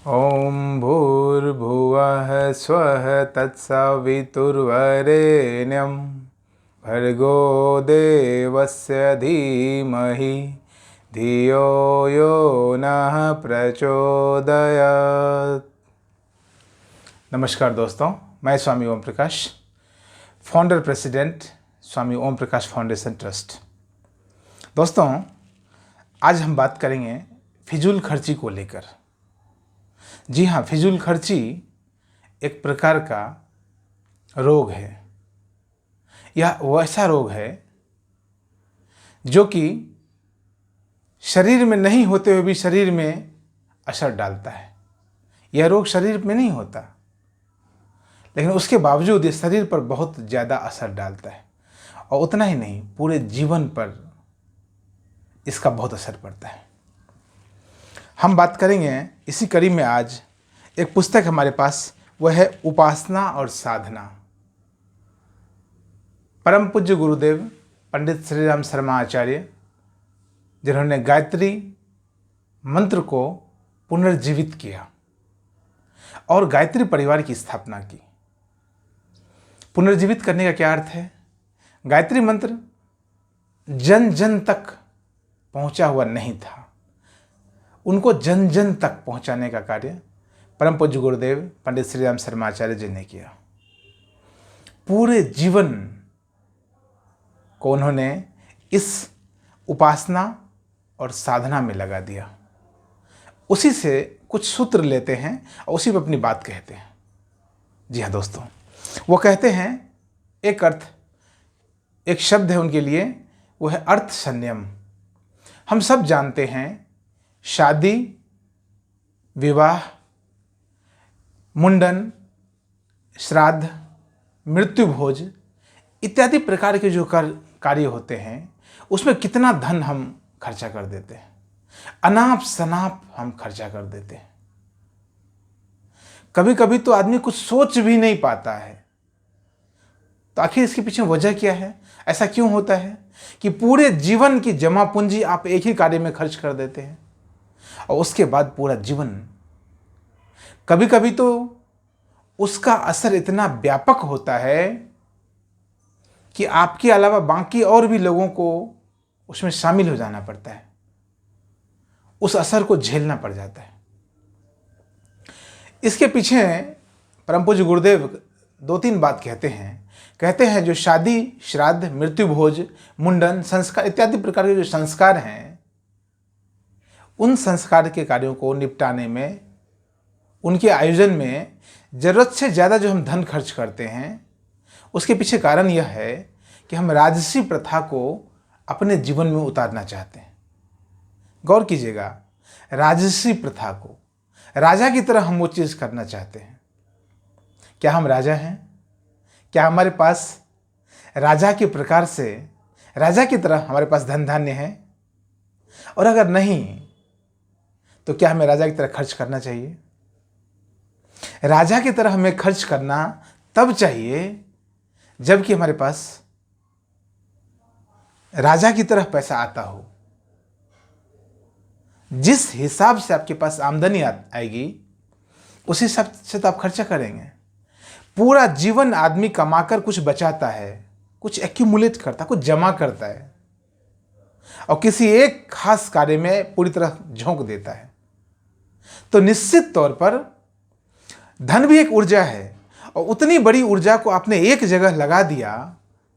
ॐ भूर्भुवः स्वः तत्सवितुर्वरेण्यं भर्गो देवस्य धीमहि धियो यो नः प्रचोदयात्। नमस्कार दोस्तों, मैं स्वामी ओम प्रकाश, फाउंडर प्रेसिडेंट स्वामी ओम प्रकाश फाउंडेशन ट्रस्ट। दोस्तों, आज हम बात करेंगे फिजूल खर्ची को लेकर। जी हाँ, फिजूल खर्ची एक प्रकार का रोग है। यह वैसा रोग है जो कि शरीर में नहीं होते हुए भी शरीर में असर डालता है। यह रोग शरीर में नहीं होता, लेकिन उसके बावजूद ये शरीर पर बहुत ज़्यादा असर डालता है, और उतना ही नहीं, पूरे जीवन पर इसका बहुत असर पड़ता है। हम बात करेंगे इसी कड़ी में। आज एक पुस्तक हमारे पास, वह है उपासना और साधना। परम पूज्य गुरुदेव पंडित श्री राम शर्मा आचार्य, जिन्होंने गायत्री मंत्र को पुनर्जीवित किया और गायत्री परिवार की स्थापना की। पुनर्जीवित करने का क्या अर्थ है? गायत्री मंत्र जन जन तक पहुंचा हुआ नहीं था, उनको जन जन तक पहुंचाने का कार्य परम पूज्य गुरुदेव पंडित श्री राम शर्मा आचार्य जी ने किया। पूरे जीवन को उन्होंने इस उपासना और साधना में लगा दिया। उसी से कुछ सूत्र लेते हैं और उसी पर अपनी बात कहते हैं। जी हाँ दोस्तों, वो कहते हैं, एक अर्थ, एक शब्द है उनके लिए, वो है अर्थ संयम। हम सब जानते हैं, शादी, विवाह, मुंडन, श्राद्ध, मृत्यु भोज इत्यादि प्रकार के जो कार्य होते हैं, उसमें कितना धन हम खर्चा कर देते हैं। अनाप शनाप हम खर्चा कर देते हैं। कभी कभी तो आदमी कुछ सोच भी नहीं पाता है। तो आखिर इसके पीछे वजह क्या है? ऐसा क्यों होता है कि पूरे जीवन की जमा पूंजी आप एक ही कार्य में खर्च कर देते हैं, और उसके बाद पूरा जीवन, कभी कभी तो उसका असर इतना व्यापक होता है कि आपके अलावा बाकी और भी लोगों को उसमें शामिल हो जाना पड़ता है, उस असर को झेलना पड़ जाता है। इसके पीछे परम पूज्य गुरुदेव दो तीन बात कहते हैं जो शादी, श्राद्ध, मृत्यु भोज, मुंडन, संस्कार इत्यादि प्रकार के जो संस्कार हैं, उन संस्कार के कार्यों को निपटाने में, उनके आयोजन में जरूरत से ज़्यादा जो हम धन खर्च करते हैं, उसके पीछे कारण यह है कि हम राजसी प्रथा को अपने जीवन में उतारना चाहते हैं। गौर कीजिएगा, राजसी प्रथा को राजा की तरह हम वो चीज़ करना चाहते हैं। क्या हम राजा हैं? क्या हमारे पास राजा के प्रकार से, राजा की तरह हमारे पास धन धान्य है? और अगर नहीं, तो क्या हमें राजा की तरह खर्च करना चाहिए? राजा की तरह हमें खर्च करना तब चाहिए जबकि हमारे पास राजा की तरह पैसा आता हो। जिस हिसाब से आपके पास आमदनी आएगी, उस हिसाब से तो आप खर्चा करेंगे। पूरा जीवन आदमी कमाकर कुछ बचाता है, कुछ एक्यूमुलेट करता है, कुछ जमा करता है, और किसी एक खास कार्य में पूरी तरह झोंक देता है। तो निश्चित तौर पर धन भी एक ऊर्जा है, और उतनी बड़ी ऊर्जा को आपने एक जगह लगा दिया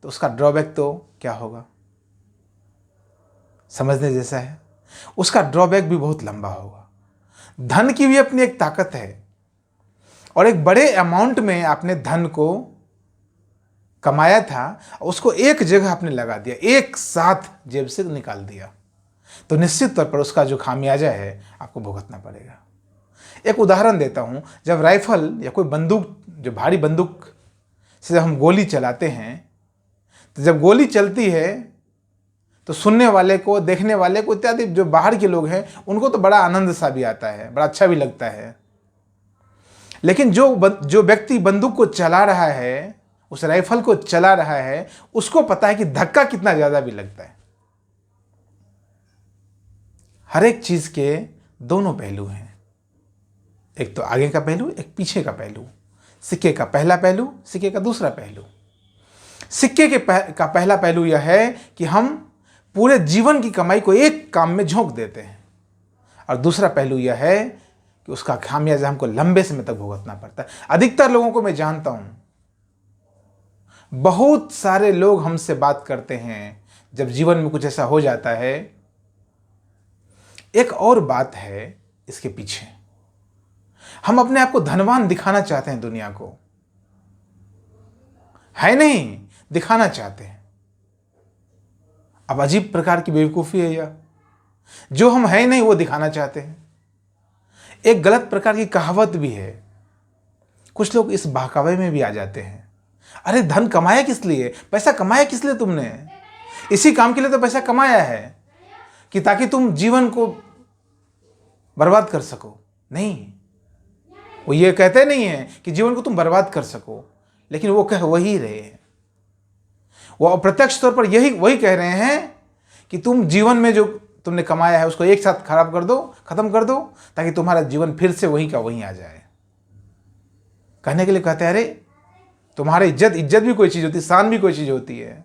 तो उसका ड्रॉबैक तो क्या होगा, समझने जैसा है। उसका ड्रॉबैक भी बहुत लंबा होगा। धन की भी अपनी एक ताकत है, और एक बड़े अमाउंट में आपने धन को कमाया था, उसको एक जगह आपने लगा दिया, एक साथ जेब से निकाल दिया, तो निश्चित तौर पर उसका जो खामियाजा है आपको भुगतना पड़ेगा। एक उदाहरण देता हूं, जब राइफल या कोई बंदूक, जो भारी बंदूक से जब हम गोली चलाते हैं, तो जब गोली चलती है तो सुनने वाले को, देखने वाले को इत्यादि जो बाहर के लोग हैं, उनको तो बड़ा आनंद सा भी आता है, बड़ा अच्छा भी लगता है। लेकिन जो व्यक्ति बंदूक को चला रहा है, उस राइफल को चला रहा है, उसको पता है कि धक्का कितना ज़्यादा भी लगता है। हर एक चीज़ के दोनों पहलू हैं। एक तो आगे का पहलू, एक पीछे का पहलू। सिक्के का पहला पहलू, सिक्के का दूसरा पहलू। सिक्के का पहला पहलू यह है कि हम पूरे जीवन की कमाई को एक काम में झोंक देते हैं, और दूसरा पहलू यह है कि उसका खामियाजा हमको लंबे समय तक भुगतना पड़ता है। अधिकतर लोगों को मैं जानता हूं, बहुत सारे लोग हमसे बात करते हैं जब जीवन में कुछ ऐसा हो जाता है। एक और बात है इसके पीछे, हम अपने आप को धनवान दिखाना चाहते हैं, दुनिया को है नहीं दिखाना चाहते हैं। अब अजीब प्रकार की बेवकूफी है यह, जो हम है नहीं वो दिखाना चाहते हैं। एक गलत प्रकार की कहावत भी है, कुछ लोग इस बहकावे में भी आ जाते हैं, अरे धन कमाया किस लिए, पैसा कमाया किस लिए तुमने, इसी काम के लिए तो पैसा कमाया है कि ताकि तुम जीवन को बर्बाद कर सको। नहीं, वो ये कहते नहीं है कि जीवन को तुम बर्बाद कर सको, लेकिन वो कह वही रहे हैं, वो अप्रत्यक्ष तौर पर वही कह रहे हैं कि तुम जीवन में जो तुमने कमाया है उसको एक साथ खराब कर दो, खत्म कर दो, ताकि तुम्हारा जीवन फिर से वहीं का वहीं आ जाए। कहने के लिए कहते हैं, अरे तुम्हारी इज्जत भी कोई चीज होती है, शान भी कोई चीज होती है।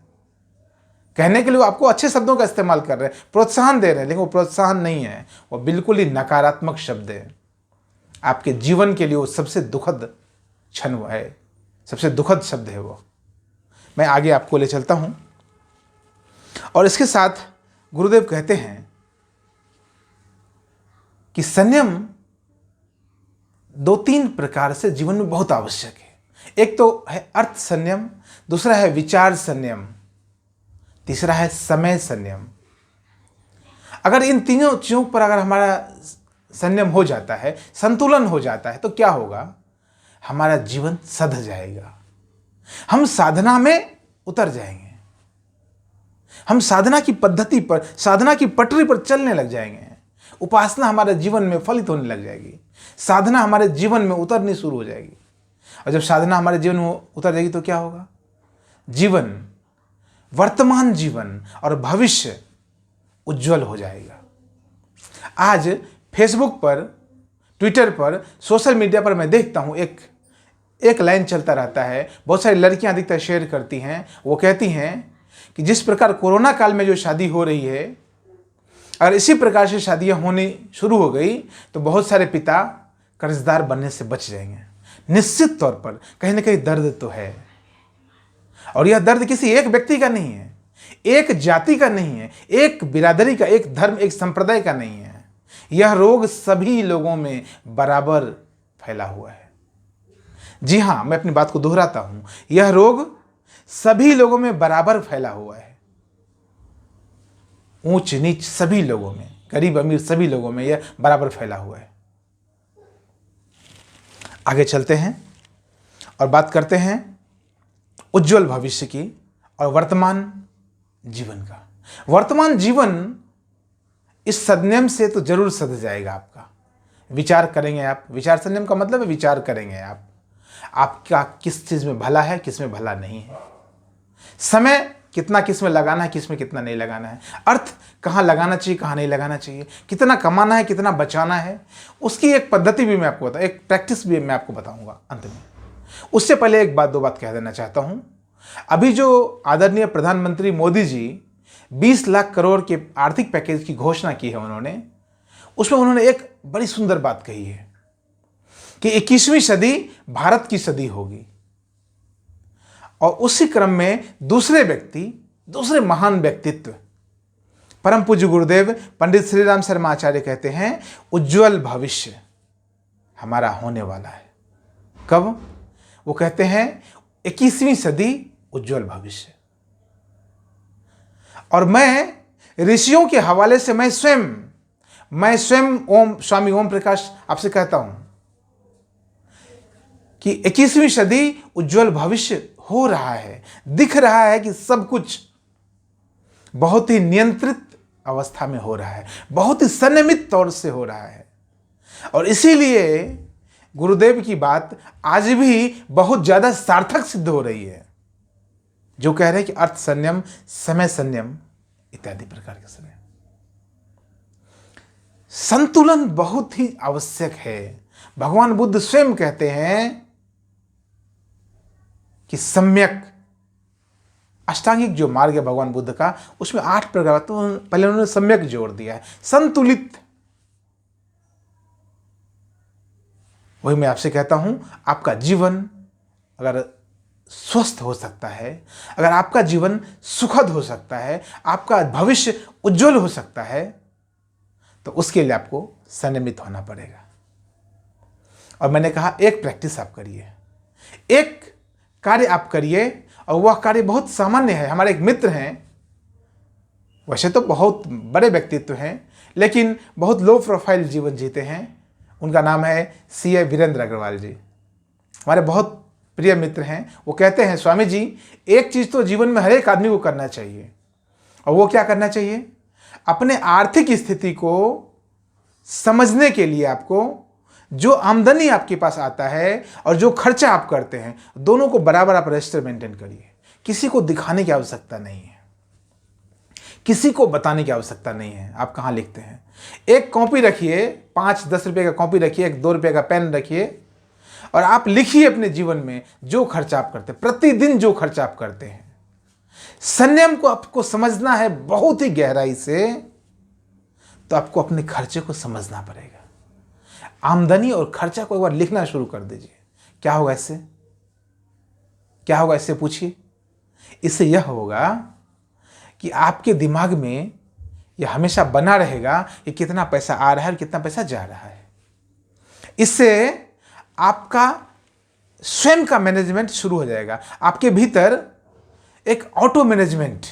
कहने के लिए वो आपको अच्छे शब्दों का इस्तेमाल कर रहे हैं, प्रोत्साहन दे रहे हैं, लेकिन वो प्रोत्साहन नहीं है, वो बिल्कुल ही नकारात्मक शब्द है। आपके जीवन के लिए वो सबसे दुखद क्षण है, सबसे दुखद शब्द है वो। मैं आगे आपको ले चलता हूं, और इसके साथ गुरुदेव कहते हैं कि संयम 2-3 प्रकार से जीवन में बहुत आवश्यक है। एक तो है अर्थ संयम, दूसरा है विचार संयम, तीसरा है समय संयम। अगर इन तीनों चीजों पर अगर हमारा संयम हो जाता है, संतुलन हो जाता है, तो क्या होगा, हमारा जीवन सध जाएगा, हम साधना में उतर जाएंगे, हम साधना की पद्धति पर, साधना की पटरी पर चलने लग जाएंगे, उपासना हमारे जीवन में फलित होने लग जाएगी, साधना हमारे जीवन में उतरनी शुरू हो जाएगी। और जब साधना हमारे जीवन में उतर जाएगी तो क्या होगा, जीवन, वर्तमान जीवन और भविष्य उज्जवल हो जाएगा। आज फेसबुक पर, ट्विटर पर, सोशल मीडिया पर मैं देखता हूं एक लाइन चलता रहता है, बहुत सारी लड़कियां अधिकतर शेयर करती हैं। वो कहती हैं कि जिस प्रकार कोरोना काल में जो शादी हो रही है, अगर इसी प्रकार से शादियां होनी शुरू हो गई तो बहुत सारे पिता कर्जदार बनने से बच जाएंगे। निश्चित तौर पर कहीं ना कहीं दर्द तो है, और यह दर्द किसी एक व्यक्ति का नहीं है, एक जाति का नहीं है, एक बिरादरी का, एक धर्म, एक संप्रदाय का नहीं है। यह रोग सभी लोगों में बराबर फैला हुआ है। जी हां, मैं अपनी बात को दोहराता हूं, यह रोग सभी लोगों में बराबर फैला हुआ है। ऊंच नीच सभी लोगों में, गरीब अमीर सभी लोगों में यह बराबर फैला हुआ है। आगे चलते हैं और बात करते हैं उज्जवल भविष्य की और वर्तमान जीवन का। वर्तमान जीवन इस संयम से तो जरूर सध जाएगा आपका। विचार करेंगे आप, विचार संयम का मतलब है विचार करेंगे आप, आपका किस चीज में भला है, किस में भला नहीं है, समय कितना किस में लगाना है, किस में कितना नहीं लगाना है, अर्थ कहाँ लगाना चाहिए, कहाँ नहीं लगाना चाहिए, कितना कमाना है, कितना बचाना है, उसकी एक पद्धति भी मैं आपको बताऊँ, एक प्रैक्टिस भी मैं आपको बताऊंगा अंत में। उससे पहले एक बात, दो बात कह देना चाहता हूं। अभी जो आदरणीय प्रधानमंत्री मोदी जी 20 लाख करोड़ के आर्थिक पैकेज की घोषणा की है उन्होंने, उसमें उन्होंने एक बड़ी सुंदर बात कही है कि 21वीं सदी भारत की सदी होगी। और उसी क्रम में दूसरे महान व्यक्तित्व परम पूज्य गुरुदेव पंडित श्री राम शर्मा आचार्य कहते हैं, उज्जवल भविष्य हमारा होने वाला है। कब? वो कहते हैं 21वीं सदी उज्जवल भविष्य। और मैं ऋषियों के हवाले से मैं स्वयं ओम स्वामी ओम प्रकाश आपसे कहता हूं कि 21वीं सदी उज्जवल भविष्य हो रहा है। दिख रहा है कि सब कुछ बहुत ही नियंत्रित अवस्था में हो रहा है, बहुत ही संयमित तौर से हो रहा है। और इसीलिए गुरुदेव की बात आज भी बहुत ज्यादा सार्थक सिद्ध हो रही है, जो कह रहे हैं कि अर्थ संयम, समय संयम इत्यादि प्रकार के संयम। संतुलन बहुत ही आवश्यक है, भगवान बुद्ध स्वयं कहते हैं कि सम्यक अष्टांगिक जो मार्ग है भगवान बुद्ध का, उसमें 8 प्रकार, तो पहले उन्होंने सम्यक जोड़ दिया है, संतुलित। वही मैं आपसे कहता हूं, आपका जीवन अगर स्वस्थ हो सकता है, अगर आपका जीवन सुखद हो सकता है, आपका भविष्य उज्जवल हो सकता है, तो उसके लिए आपको संयमित होना पड़ेगा। और मैंने कहा एक प्रैक्टिस आप करिए, एक कार्य आप करिए, और वह कार्य बहुत सामान्य है। हमारे एक मित्र हैं, वैसे तो बहुत बड़े व्यक्तित्व हैं, लेकिन बहुत लो प्रोफाइल जीवन जीते हैं। उनका नाम है सीए वीरेंद्र अग्रवाल जी, हमारे बहुत प्रिय मित्र हैं। वो कहते हैं, स्वामी जी, एक चीज़ तो जीवन में हर एक आदमी को करना चाहिए, और वो क्या करना चाहिए? अपने आर्थिक स्थिति को समझने के लिए आपको जो आमदनी आपके पास आता है और जो खर्चा आप करते हैं, दोनों को बराबर आप रजिस्टर मेंटेन करिए। किसी को दिखाने की आवश्यकता नहीं है, किसी को बताने की आवश्यकता नहीं है। आप कहाँ लिखते हैं? एक कॉपी रखिए, 5-10 रुपये का कॉपी रखिए, 1-2 रुपये का पेन रखिए, और आप लिखिए अपने जीवन में जो खर्चा आप करते हैं, प्रतिदिन जो खर्चा आप करते हैं। संयम को आपको समझना है बहुत ही गहराई से, तो आपको अपने खर्चे को समझना पड़ेगा। आमदनी और खर्चा को एक बार लिखना शुरू कर दीजिए। क्या होगा इससे? क्या होगा इससे पूछिए। इससे यह होगा कि आपके दिमाग में यह हमेशा बना रहेगा कि कितना पैसा आ रहा है और कितना पैसा जा रहा है। इससे आपका स्वयं का मैनेजमेंट शुरू हो जाएगा। आपके भीतर एक ऑटो मैनेजमेंट,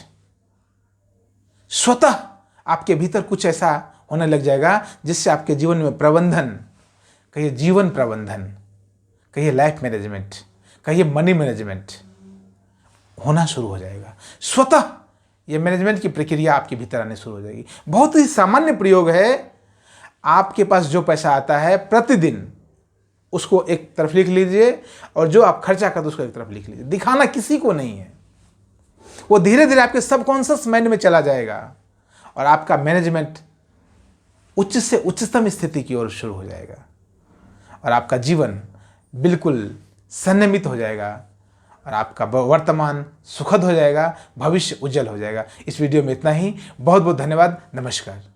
स्वतः आपके भीतर कुछ ऐसा होने लग जाएगा जिससे आपके जीवन में प्रबंधन, कहिए जीवन प्रबंधन, कहिए लाइफ मैनेजमेंट, कहिए मनी मैनेजमेंट होना शुरू हो जाएगा। स्वतः ये मैनेजमेंट की प्रक्रिया आपके भीतर आने शुरू हो जाएगी। बहुत ही सामान्य प्रयोग है। आपके पास जो पैसा आता है प्रतिदिन, उसको एक तरफ लिख लीजिए, और जो आप खर्चा करते उसको एक तरफ लिख लीजिए। दिखाना किसी को नहीं है, वो धीरे धीरे आपके सबकॉन्शियस माइंड में चला जाएगा, और आपका मैनेजमेंट उच्च से उच्चतम स्थिति की ओर शुरू हो जाएगा, और आपका जीवन बिल्कुल संयमित हो जाएगा, और आपका वर्तमान सुखद हो जाएगा, भविष्य उज्जवल हो जाएगा। इस वीडियो में इतना ही। बहुत बहुत धन्यवाद। नमस्कार।